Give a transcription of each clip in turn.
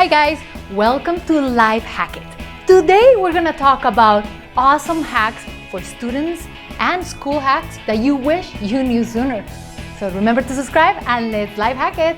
Hi guys, welcome to LifeHackIT. Today we're gonna talk about awesome hacks for students and school hacks that you wish you knew sooner. So remember to subscribe and let's LifeHack it.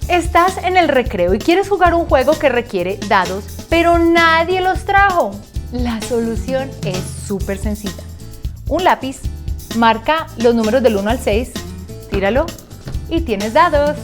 Estás en el recreo y quieres jugar un juego que requiere dados, pero nadie los trajo. La solución es súper sencilla. Un lápiz, marca los números del 1 al 6, tíralo y tienes dados.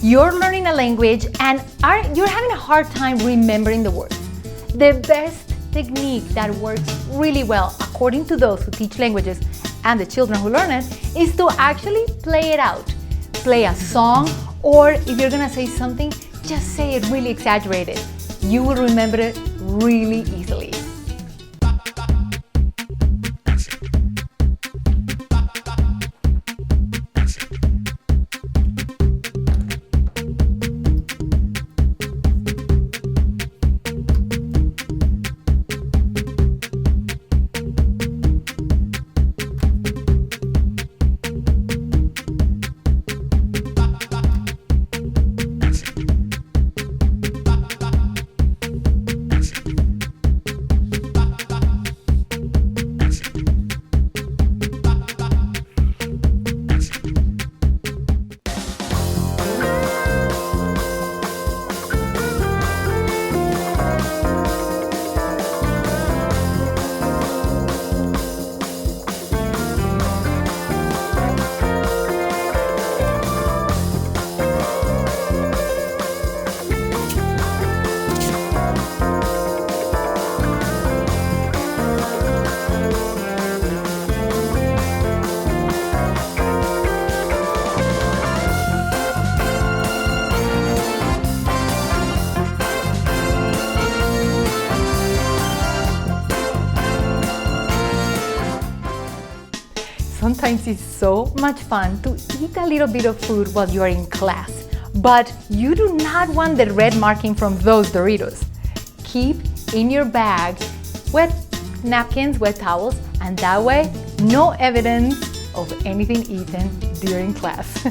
you're learning a language and you're having a hard time remembering the words. The best technique that works really well, according to those who teach languages and the children who learn it, is to actually play it out. Play a song, or if you're gonna say something, just say it really exaggerated. You will remember it really easily. Sometimes it's so much fun to eat a little bit of food while you are in class, but you do not want the red marking from those Doritos. Keep in your bag wet napkins, wet towels, and that way, no evidence of anything eaten during class.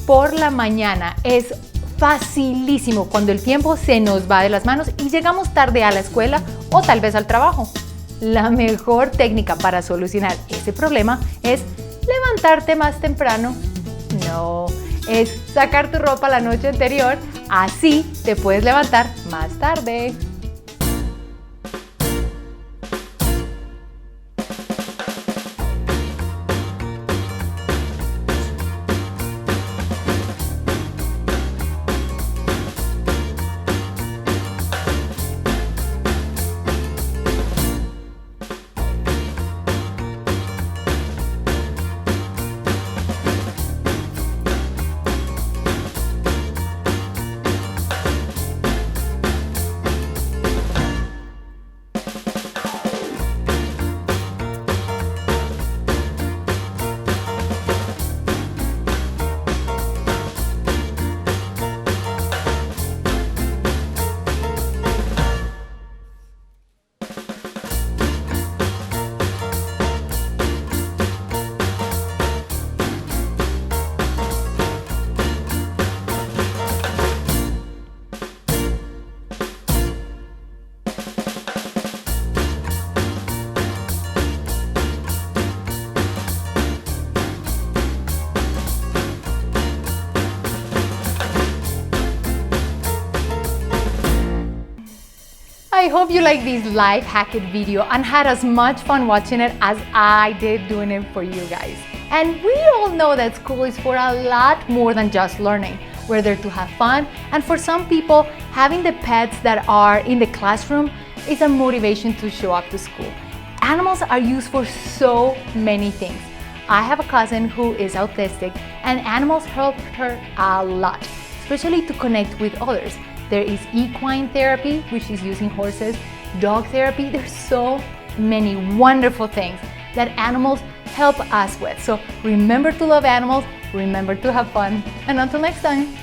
Por la mañana es facilísimo cuando el tiempo se nos va de las manos y llegamos tarde a la escuela o tal vez al trabajo. La mejor técnica para solucionar ese problema es levantarte más temprano. No, es sacar tu ropa la noche anterior, así te puedes levantar más tarde. I hope you liked this Life Hack It video and had as much fun watching it as I did doing it for you guys. And we all know that school is for a lot more than just learning. We're there to have fun, and for some people, having the pets that are in the classroom is a motivation to show up to school. Animals are used for so many things. I have a cousin who is autistic, and animals help her a lot, especially to connect with others. There is equine therapy, which is using horses, dog therapy. There's so many wonderful things that animals help us with. So remember to love animals, remember to have fun, and until next time.